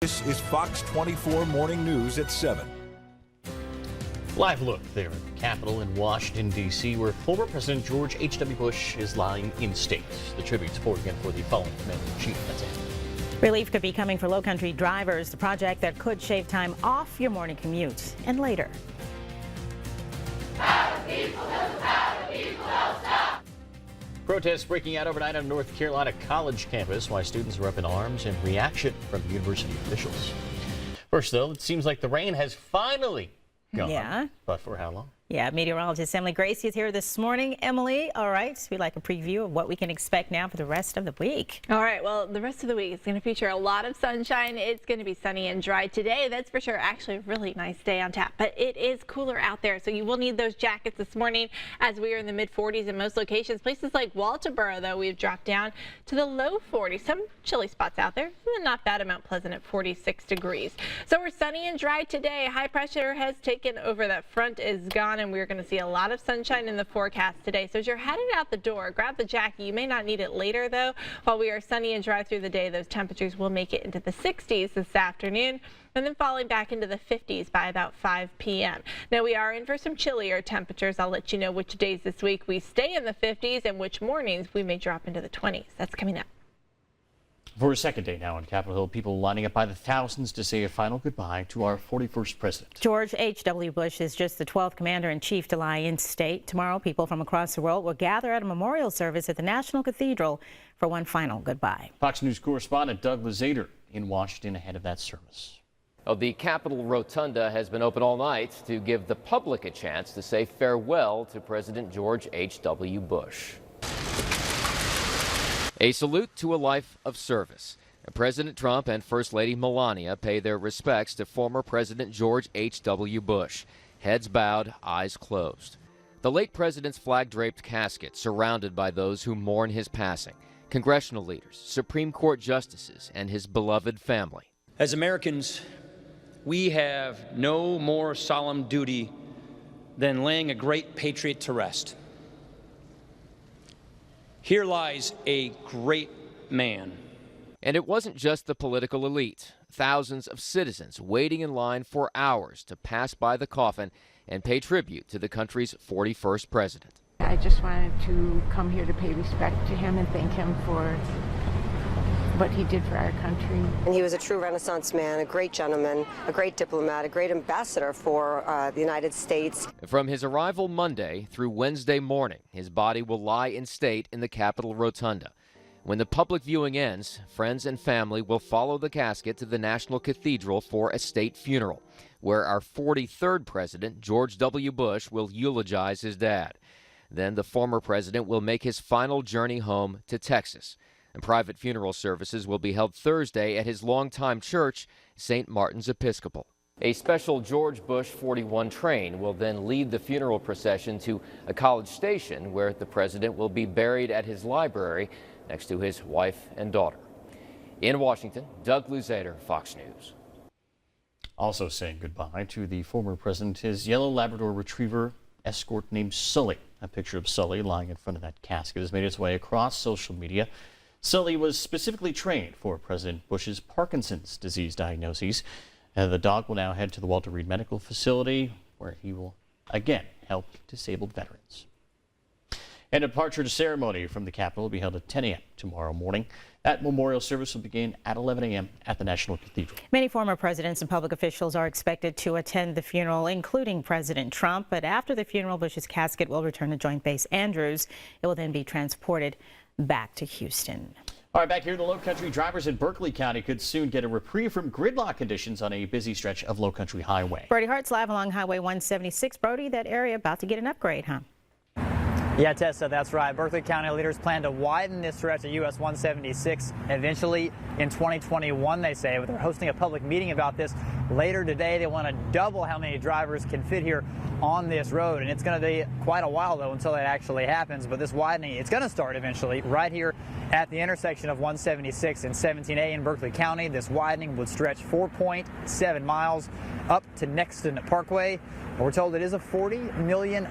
This is Fox 24 Morning News at 7. Live look there at the Capitol in Washington, D.C., where former President George H.W. Bush is lying in state. The tribute's pouring in for the fallen commander-in-chief. That's it. Relief could be coming for low-country drivers, the project that could shave time off your morning commute. And later. Protests breaking out overnight on North Carolina College campus, why students are up in arms in reaction from university officials. First, though, it seems like the rain has finally gone. Yeah. But for how long? Yeah, meteorologist Emily Gracie is here this morning. Emily, all right, we'd like a preview of what we can expect now for the rest of the week. All right, well, the rest of the week is going to feature a lot of sunshine. It's going to be sunny and dry today. That's for sure. Actually, a really nice day on tap, but it is cooler out there, so you will need those jackets this morning as we are in the mid-40s in most locations. Places like Walterboro, though, we've dropped down to the low 40s. Some chilly spots out there, not bad. Mount Pleasant at 46 degrees. So we're sunny and dry today. High pressure has taken over. That front is gone, and we're going to see a lot of sunshine in the forecast today. So as you're headed out the door, grab the jacket. You may not need it later, though. While we are sunny and dry through the day, those temperatures will make it into the 60s this afternoon, and then falling back into the 50s by about 5 p.m. Now we are in for some chillier temperatures. I'll let you know which days this week we stay in the 50s and which mornings we may drop into the 20s. That's coming up. For a second day now on Capitol Hill, people lining up by the thousands to say a final goodbye to our 41st president. George H.W. Bush is just the 12th commander-in-chief to lie in state. Tomorrow, people from across the world will gather at a memorial service at the National Cathedral for one final goodbye. Fox News correspondent Doug Luzader in Washington ahead of that service. The Capitol Rotunda has been open all night to give the public a chance to say farewell to President George H.W. Bush. A salute to a life of service. President Trump and First Lady Melania pay their respects to former President George H.W. Bush. Heads bowed, eyes closed. The late president's flag-draped casket surrounded by those who mourn his passing. Congressional leaders, Supreme Court justices, and his beloved family. As Americans, we have no more solemn duty than laying a great patriot to rest. Here lies a great man. And it wasn't just the political elite. Thousands of citizens waiting in line for hours to pass by the coffin and pay tribute to the country's 41st president. I just wanted to come here to pay respect to him and thank him for what he did for our country. And he was a true Renaissance man, a great gentleman, a great diplomat, a great ambassador for the United States. From his arrival Monday through Wednesday morning, his body will lie in state in the Capitol Rotunda. When the public viewing ends, friends and family will follow the casket to the National Cathedral for a state funeral, where our 43rd president, George W. Bush, will eulogize his dad. Then the former president will make his final journey home to Texas. And private funeral services will be held Thursday at his longtime church, St. Martin's Episcopal. A special George Bush 41 train will then lead the funeral procession to a College Station, where the president will be buried at his library next to his wife and daughter. In Washington, Doug Luzader, Fox News. Also saying goodbye to the former president, his yellow Labrador Retriever escort named Sully. A picture of Sully lying in front of that casket has made its way across social media. Sully was specifically trained for President Bush's Parkinson's disease diagnoses. The dog will now head to the Walter Reed Medical Facility, where he will again help disabled veterans. A departure ceremony from the Capitol will be held at 10 a.m. tomorrow morning. That memorial service will begin at 11 a.m. at the National Cathedral. Many former presidents and public officials are expected to attend the funeral, including President Trump. But after the funeral, Bush's casket will return to Joint Base Andrews. It will then be transported back to Houston. All right, back here in the Low Country, drivers in Berkeley County could soon get a reprieve from gridlock conditions on a busy stretch of Low Country Highway. Brody Hart's live along Highway 176. Brody, that area about to get an upgrade, huh? Yeah, Tessa, that's right. Berkeley County leaders plan to widen this stretch of US 176 eventually in 2021, they say. They're hosting a public meeting about this later today. They want to double how many drivers can fit here on this road. And it's going to be quite a while, though, until that actually happens. But this widening, it's going to start eventually right here At the intersection of 176 and 17A in Berkeley County, this widening would stretch 4.7 miles up to Nexton Parkway. We're told it is a $40 million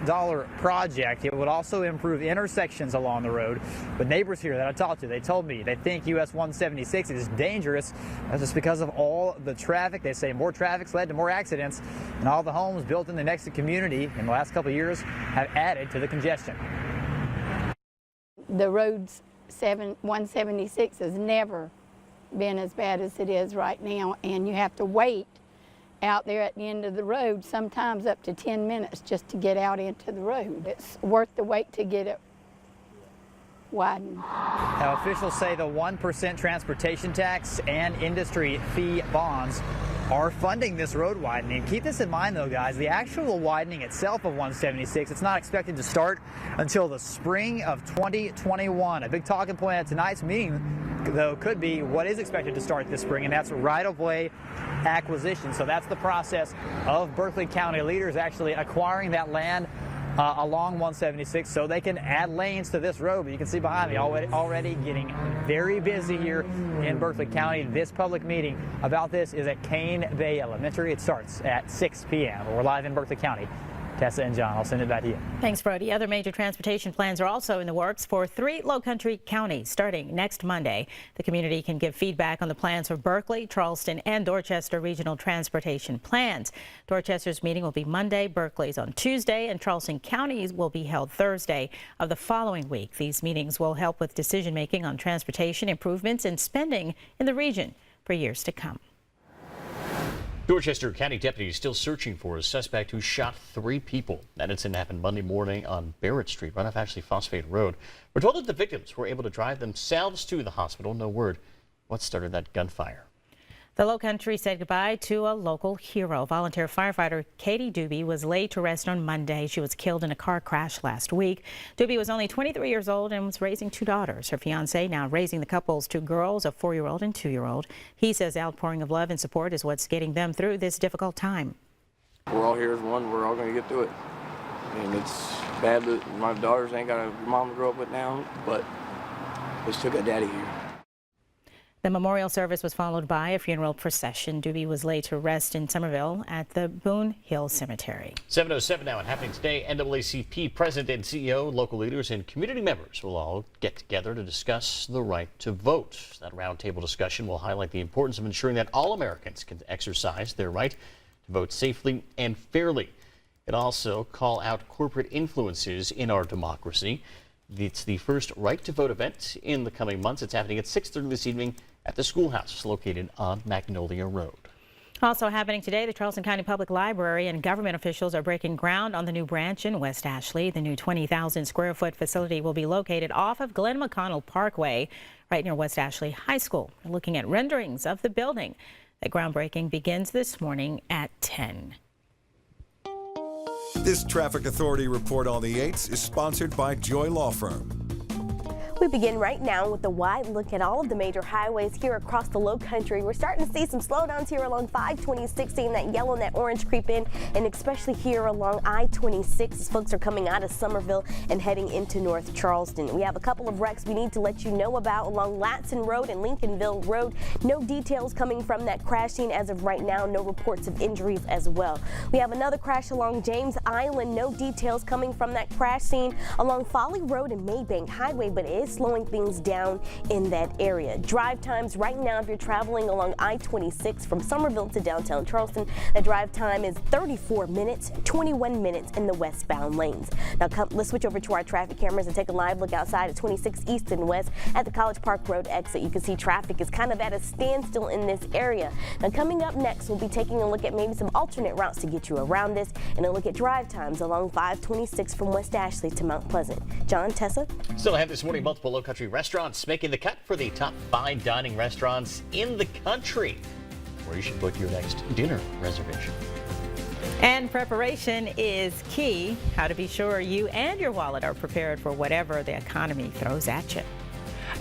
project. It would also improve intersections along the road. But neighbors here that I talked to, they told me they think US 176 is dangerous. That's just because of all the traffic. They say more traffic's led to more accidents, and all the homes built in the next community in the last couple of years have added to the congestion. The roads 176 has never been as bad as it is right now, and you have to wait out there at the end of the road, sometimes up to 10 minutes just to get out into the road. It's worth the wait to get it widened. Now, officials say the 1% transportation tax and industry fee bonds are funding this road widening. Keep this in mind, though, guys. The actual widening itself of 176, it's not expected to start until the spring of 2021. A big talking point at tonight's meeting, though, could be what is expected to start this spring, and that's right-of-way acquisition. So that's the process of Berkeley County leaders actually acquiring that land along 176 so they can add lanes to this road. But you can see behind me already getting very busy here in Berkeley County. This public meeting about this is at Cane Bay Elementary. It starts at 6 p.m. We're live in Berkeley County. Tessa and John, I'll send it back to you. Thanks, Brody. Other major transportation plans are also in the works for 3 Low-Country counties starting next Monday. The community can give feedback on the plans for Berkeley, Charleston, and Dorchester regional transportation plans. Dorchester's meeting will be Monday, Berkeley's on Tuesday, and Charleston counties will be held Thursday of the following week. These meetings will help with decision-making on transportation improvements and spending in the region for years to come. Dorchester County deputies still searching for a suspect who shot 3 people. That incident happened Monday morning on Barrett Street, right off Ashley Phosphate Road. We're told that the victims were able to drive themselves to the hospital. No word what started that gunfire. The Low-Country said goodbye to a local hero. Volunteer firefighter Katie Doobie was laid to rest on Monday. She was killed in a car crash last week. Doobie was only 23 years old and was raising 2 daughters. Her fiancé now raising the couple's 2 girls, a 4-year-old and 2-year-old. He says outpouring of love and support is what's getting them through this difficult time. We're all here as one. We're all going to get through it. I mean, it's bad that my daughters ain't got a mom to grow up with now, but we still got daddy here. The memorial service was followed by a funeral procession. Doobie was laid to rest in Somerville at the Boone Hill Cemetery. 7:07 now and happening today. NAACP President and CEO, local leaders, and community members will all get together to discuss the right to vote. That roundtable discussion will highlight the importance of ensuring that all Americans can exercise their right to vote safely and fairly. It also call out corporate influences in our democracy. It's the first right to vote event in the coming months. It's happening at 6:30 this evening at the schoolhouse located on Magnolia Road. Also happening today, the Charleston County Public Library and government officials are breaking ground on the new branch in West Ashley. The new 20,000 square foot facility will be located off of Glenn McConnell Parkway, right near West Ashley High School. We're looking at renderings of the building. The groundbreaking begins this morning at 10. This Traffic Authority report on the 8s is sponsored by Joy Law Firm. We begin right now with a wide look at all of the major highways here across the Low Country. We're starting to see some slowdowns here along 520, seeing that yellow and that orange creep in, and especially here along I-26 as folks are coming out of Somerville and heading into North Charleston. We have a couple of wrecks we need to let you know about along Latson Road and Lincolnville Road. No details coming from that crash scene as of right now. No reports of injuries as well. We have another crash along James Island. No details coming from that crash scene along Folly Road and Maybank Highway, but it is slowing things down in that area. Drive times right now, if you're traveling along I-26 from Somerville to downtown Charleston, the drive time is 34 minutes, 21 minutes in the westbound lanes. Now let's switch over to our traffic cameras and take a live look outside at 26 East and West at the College Park Road exit. You can see traffic is kind of at a standstill in this area. Now coming up next, we'll be taking a look at maybe some alternate routes to get you around this and a look at drive times along 526 from West Ashley to Mount Pleasant. John, Tessa? Still ahead this morning, multiple Low Country restaurants making the cut for the top fine dining restaurants in the country, where you should book your next dinner reservation. And preparation is key. How to be sure you and your wallet are prepared for whatever the economy throws at you.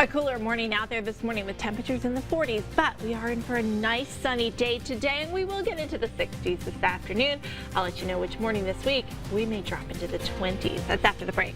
A cooler morning out there this morning with temperatures in the 40s, but we are in for a nice sunny day today, and we will get into the 60s this afternoon. I'll let you know which morning this week we may drop into the 20s. That's after the break.